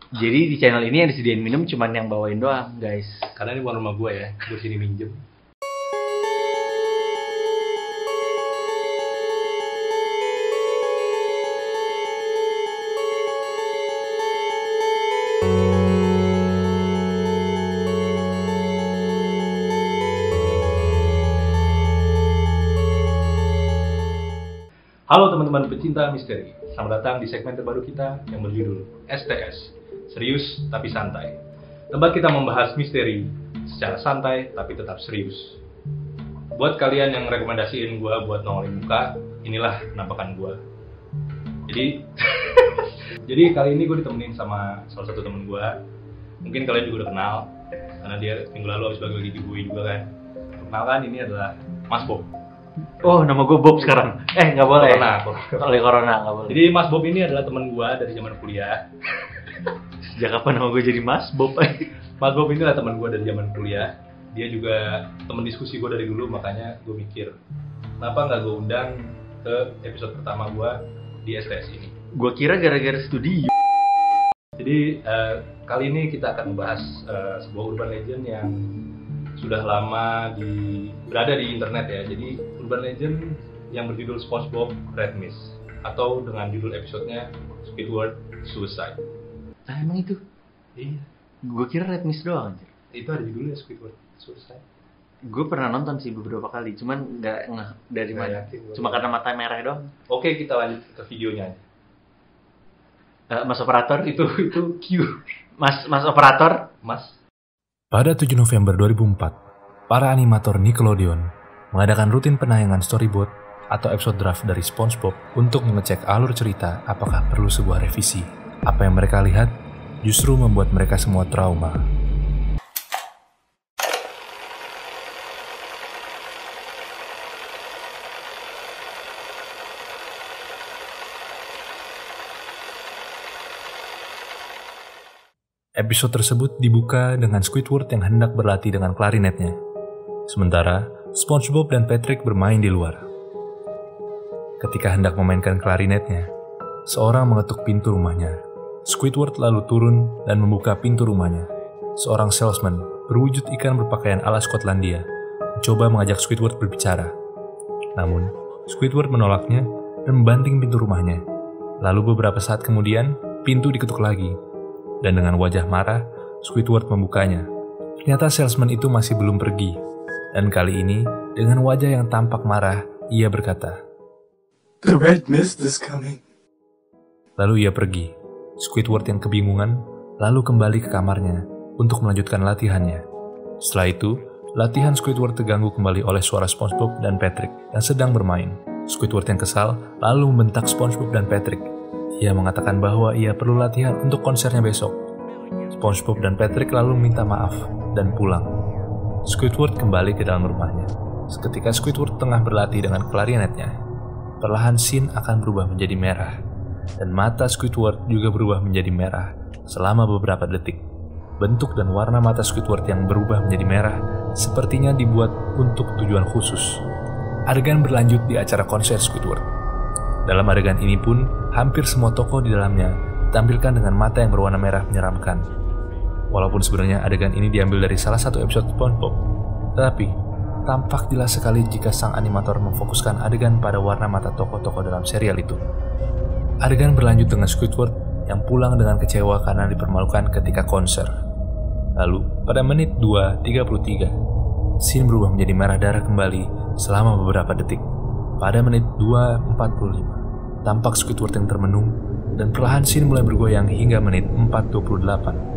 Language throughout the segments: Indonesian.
Jadi di channel ini yang disediain minum cuman yang bawain doang, guys. Karena ini bukan rumah gue ya, gue sini minjem. Halo teman-teman pecinta misteri, selamat datang di segmen terbaru kita yang berjudul STS, Serius Tapi Santai. Tempat kita membahas misteri secara santai tapi tetap serius. Buat kalian yang rekomendasiin gue buat nongolin muka, inilah penampakan gue. Jadi kali ini gue ditemenin sama salah satu temen gue. Mungkin kalian juga udah kenal, karena dia minggu lalu habis bagi giveaway juga kan. Perkenalkan, ini adalah Mas Bob. Oh, nama gue Bob sekarang. Nggak boleh. Corona nggak boleh. Jadi Mas Bob ini adalah teman gue dari zaman kuliah. Sejak kapan nama gue jadi Mas Bob? Mas Bob ini adalah teman gue dari zaman kuliah. Dia juga teman diskusi gue dari dulu, makanya gue mikir kenapa nggak gue undang ke episode pertama gue di STS ini. Gue kira gara-gara studio. Jadi kali ini kita akan membahas sebuah urban legend yang sudah lama berada di internet ya. Jadi urban legend yang berjudul SpongeBob Red Mist, atau dengan judul episodenya Squidward Suicide. Nah, emang itu? Iya. Gue kira Red Mist doang anjir. Itu ada judulnya Squidward Suicide. Gue pernah nonton sih beberapa kali, cuman nggak dari mana. Cuma karena mata merah doang. Oke, kita lanjut ke videonya aja. Mas operator itu Q. Mas operator. Pada 7 November 2004, para animator Nickelodeon mengadakan rutin penayangan storyboard atau episode draft dari SpongeBob untuk mengecek alur cerita apakah perlu sebuah revisi. Apa yang mereka lihat justru membuat mereka semua trauma. Episode tersebut dibuka dengan Squidward yang hendak berlatih dengan klarinetnya. Sementara, SpongeBob dan Patrick bermain di luar. Ketika hendak memainkan klarinetnya, seorang mengetuk pintu rumahnya. Squidward lalu turun dan membuka pintu rumahnya. Seorang salesman berwujud ikan berpakaian ala Skotlandia mencoba mengajak Squidward berbicara. Namun, Squidward menolaknya dan membanting pintu rumahnya. Lalu beberapa saat kemudian, pintu diketuk lagi. Dan dengan wajah marah, Squidward membukanya. Ternyata salesman itu masih belum pergi. Dan kali ini, dengan wajah yang tampak marah, ia berkata, "The red mist is coming." Lalu ia pergi. Squidward yang kebingungan, lalu kembali ke kamarnya untuk melanjutkan latihannya. Setelah itu, latihan Squidward terganggu kembali oleh suara SpongeBob dan Patrick yang sedang bermain. Squidward yang kesal, lalu membentak SpongeBob dan Patrick. Ia mengatakan bahwa ia perlu latihan untuk konsernya besok. SpongeBob dan Patrick lalu minta maaf dan pulang. Squidward kembali ke dalam rumahnya. Seketika Squidward tengah berlatih dengan klarinetnya, perlahan scene akan berubah menjadi merah. Dan mata Squidward juga berubah menjadi merah selama beberapa detik. Bentuk dan warna mata Squidward yang berubah menjadi merah sepertinya dibuat untuk tujuan khusus. Adegan berlanjut di acara konser Squidward. Dalam adegan ini pun, hampir semua tokoh di dalamnya ditampilkan dengan mata yang berwarna merah menyeramkan. Walaupun sebenarnya adegan ini diambil dari salah satu episode SpongeBob, tetapi tampak jelas sekali jika sang animator memfokuskan adegan pada warna mata tokoh-tokoh dalam serial itu. Adegan berlanjut dengan Squidward yang pulang dengan kecewa karena dipermalukan ketika konser. Lalu, pada menit 2:33, scene berubah menjadi merah darah kembali selama beberapa detik. Pada menit 2:45, tampak Squidward yang termenung dan perlahan scene mulai bergoyang hingga menit 4:28.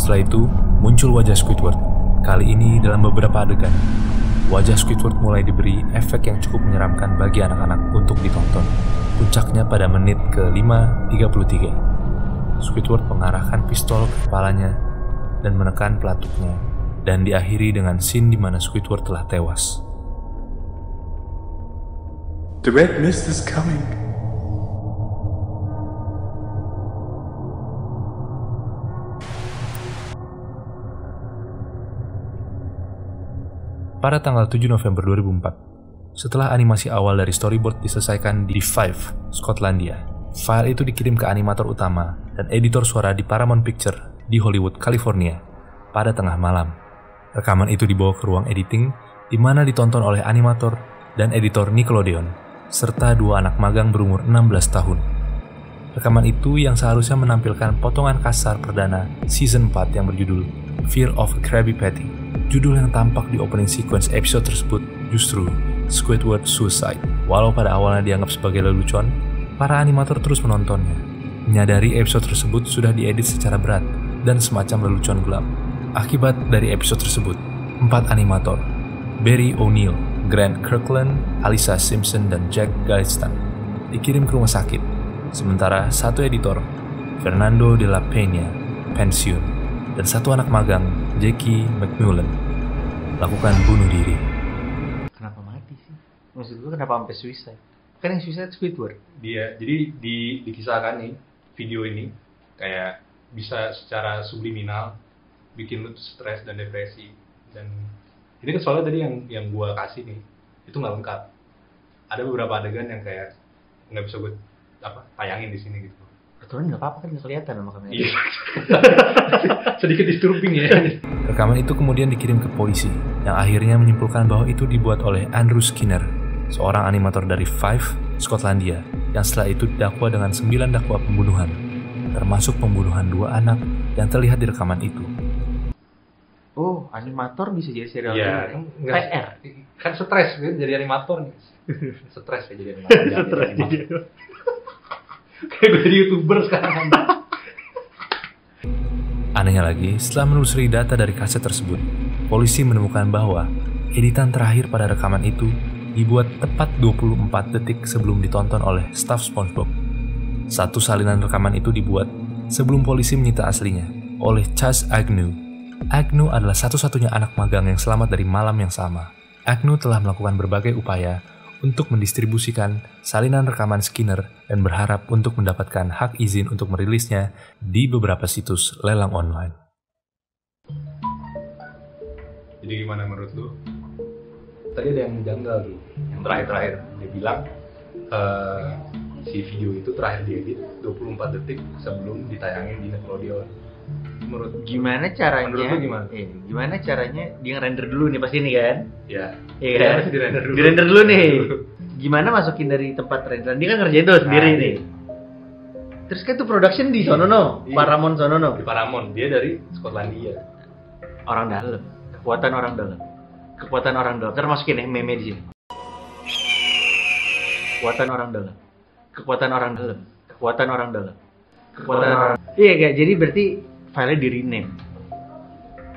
Setelah itu, muncul wajah Squidward. Kali ini dalam beberapa adegan. Wajah Squidward mulai diberi efek yang cukup menyeramkan bagi anak-anak untuk ditonton. Puncaknya pada menit ke-5:33. Squidward mengarahkan pistol ke kepalanya dan menekan pelatuknya dan diakhiri dengan scene di mana Squidward telah tewas. The red mist is coming. Pada tanggal 7 November 2004, setelah animasi awal dari storyboard diselesaikan di Fife, Skotlandia, file itu dikirim ke animator utama dan editor suara di Paramount Picture di Hollywood, California, pada tengah malam. Rekaman itu dibawa ke ruang editing, di mana ditonton oleh animator dan editor Nickelodeon, serta 2 anak magang berumur 16 tahun. Rekaman itu yang seharusnya menampilkan potongan kasar perdana season 4 yang berjudul Fear of a Krabby Patty. Judul yang tampak di opening sequence episode tersebut justru Squidward Suicide. Walau pada awalnya dianggap sebagai lelucon, para animator terus menontonnya, menyadari episode tersebut sudah diedit secara berat dan semacam lelucon gelap. Akibat dari episode tersebut, 4 animator, Barry O'Neill, Grant Kirkland, Alyssa Simpson, dan Jack Galston, dikirim ke rumah sakit, sementara 1 editor, Fernando de la Peña, pensiun, dan 1 anak magang, Jackie McMullen, lakukan bunuh diri. Kenapa mati sih? Maksud gue kenapa sampai suicide? Kan yang suicide Squidward. Dia, jadi dikisahkan nih, video ini kayak bisa secara subliminal bikin lu tuh stres dan depresi. Dan ini kan soalnya tadi yang gue kasih nih, itu nggak lengkap. Ada beberapa adegan yang kayak nggak bisa gue tayangin di sini gitu. Aturan nggak apa-apa kan nggak kelihatan sama kamera. Iya. Sedikit disturbing ya. Rekaman itu kemudian dikirim ke polisi, yang akhirnya menyimpulkan bahwa itu dibuat oleh Andrew Skinner, seorang animator dari Fife, Skotlandia, yang setelah itu didakwa dengan 9 dakwa pembunuhan, termasuk pembunuhan 2 anak yang terlihat di rekaman itu. Oh, animator bisa jadi serial Iya, killer. PR. Kan stres kan jadi animator nih. Stres ya jadi animator. Stres jadi. Kayak gue jadi YouTuber sekarang. Anehnya lagi, setelah menelusuri data dari kaset tersebut, polisi menemukan bahwa editan terakhir pada rekaman itu dibuat tepat 24 detik sebelum ditonton oleh staf SpongeBob. 1 salinan rekaman itu dibuat sebelum polisi menyita aslinya oleh Chas Agnew. Agnew adalah satu-satunya anak magang yang selamat dari malam yang sama. Agnew telah melakukan berbagai upaya untuk mendistribusikan salinan rekaman Skinner dan berharap untuk mendapatkan hak izin untuk merilisnya di beberapa situs lelang online. Jadi gimana menurut lu? Tadi ada yang janggal tuh, yang terakhir dia bilang si video itu terakhir diedit 24 detik sebelum ditayangin di Nickelodeon. Menurut Gimana caranya? Menurut lu gimana? Gimana caranya dia ngerender dulu nih pasti nih kan? Ya. Iya kan? Pasti dirender dulu. Dirender dulu nih. Gimana masukin dari tempat renderan? Dia kan ngerjain tuh sendiri nih. Terus kan tuh production di sono Iya. Paramount sono Di Paramount, dia dari Skotlandia. Orang dalam. Kekuatan orang dalam. Kekuatan orang dalam. Ntar masukin nih meme di sini. Kekuatan orang dalam. Kekuatan orang dalam. Kekuatan orang dalam. Kekuatan orang. Iya gak? Jadi berarti filenya di rename.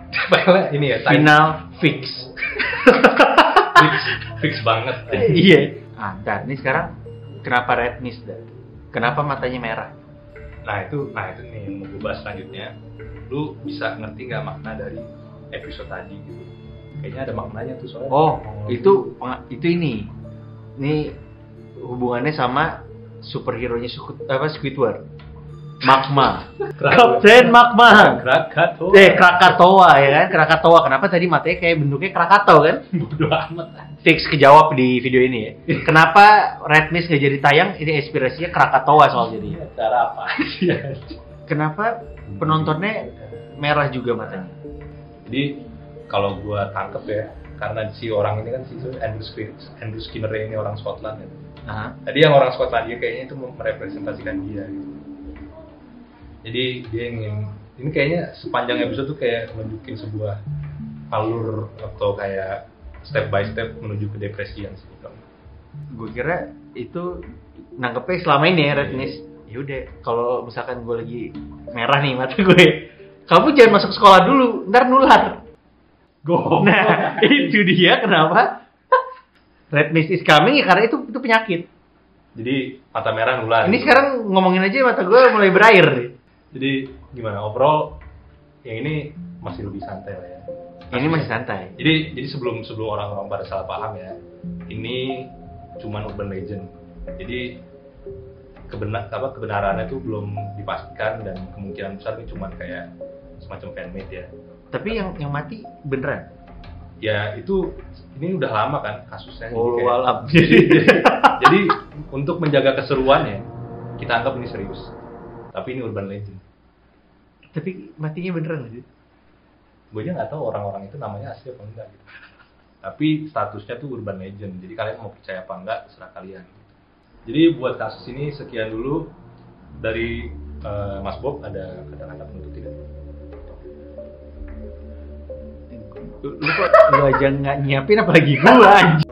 Filenya ini ya, Final fix. fix banget. Iya. Ntar ini sekarang kenapa red mist dah? Kenapa matanya merah? Nah itu nih yang mau gue bahas selanjutnya. Lu bisa ngerti nggak makna dari episode tadi gitu? Kayaknya ada maknanya tuh soalnya. Oh, itu ini. Ini hubungannya sama superhero-nya Squidward. Magma. Kapten Magma. Krakatoa. Krakatoa ya kan? Krakatoa. Kenapa tadi matanya kayak bentuknya Krakatau kan? Bodoh amat. Fix kejawab di video ini ya. Kenapa Red Mist nggak jadi tayang? Ini inspirasinya Krakatoa soal jadi. Cara apa? Kenapa penontonnya merah juga matanya? Jadi kalau gua tangkep ya, karena si orang ini kan si Andrew Skinner ini orang Scotland ya. Aha. Tadi yang orang Skotlandia kayaknya itu merepresentasikan dia gitu. Jadi dia ingin, ini kayaknya sepanjang episode tuh kayak nunjukin sebuah alur atau kayak step by step menuju ke depresian sih. Gue kira itu nangkepnya selama ini ya Red Mist. Yaudah, kalau misalkan gue lagi merah nih mata gue, kamu jangan masuk sekolah dulu, ntar nular. Nah, itu dia kenapa Red Mist is coming ya, karena itu penyakit. Jadi mata merah nular. Ini sekarang ngomongin aja mata gue mulai berair nih. Jadi gimana overall yang ini masih lebih santai lah ya. Ini masih santai. Jadi sebelum orang-orang pada salah paham ya, ini cuman urban legend. Jadi kebenarannya itu belum dipastikan dan kemungkinan besar ini cuman kayak semacam fan-made ya. Tapi yang mati beneran? Ya itu ini udah lama kan kasusnya. Oh, walam. Jadi untuk menjaga keseruannya kita anggap ini serius. Tapi ini urban legend. Tapi matinya beneran sih? Gue aja nggak tahu orang-orang itu namanya asli apa enggak gitu. Tapi statusnya tuh urban legend. Jadi kalian mau percaya apa enggak terserah kalian. Jadi buat kasus ini sekian dulu dari Mas Bob. Ada kata-kata penutup tidak? Lu aja nggak nyiapin apalagi gua anjing.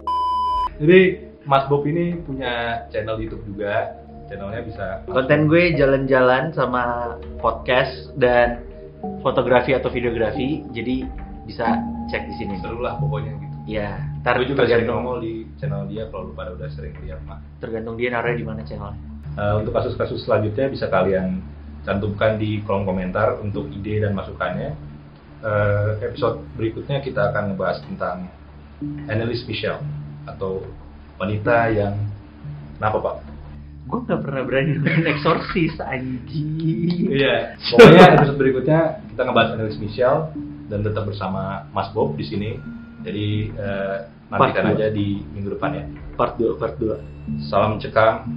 Jadi Mas Bob ini punya channel YouTube juga. Channelnya bisa Konten gue jalan-jalan sama podcast dan fotografi atau videografi. Jadi bisa cek di sini. seru lah pokoknya gitu. Ya, ntar Gue juga sering tergantung, nongol di channel dia kalau lu pada udah sering lihat mah. tergantung dia naruhnya di mana channelnya. Untuk kasus-kasus selanjutnya bisa kalian cantumkan di kolom komentar untuk ide dan masukannya. Episode berikutnya kita akan ngebahas tentang Anneliese Michel atau wanita yang kenapa Pak? Gue nggak pernah berani nonton eksorsis anjing. Iya. Pokoknya episode berikutnya kita ngebahas Anneliese Michel dan tetap bersama Mas Bob di sini. Jadi nantikan Part 2. aja di minggu depan ya. Part 2. Salam cekam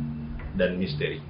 dan misteri.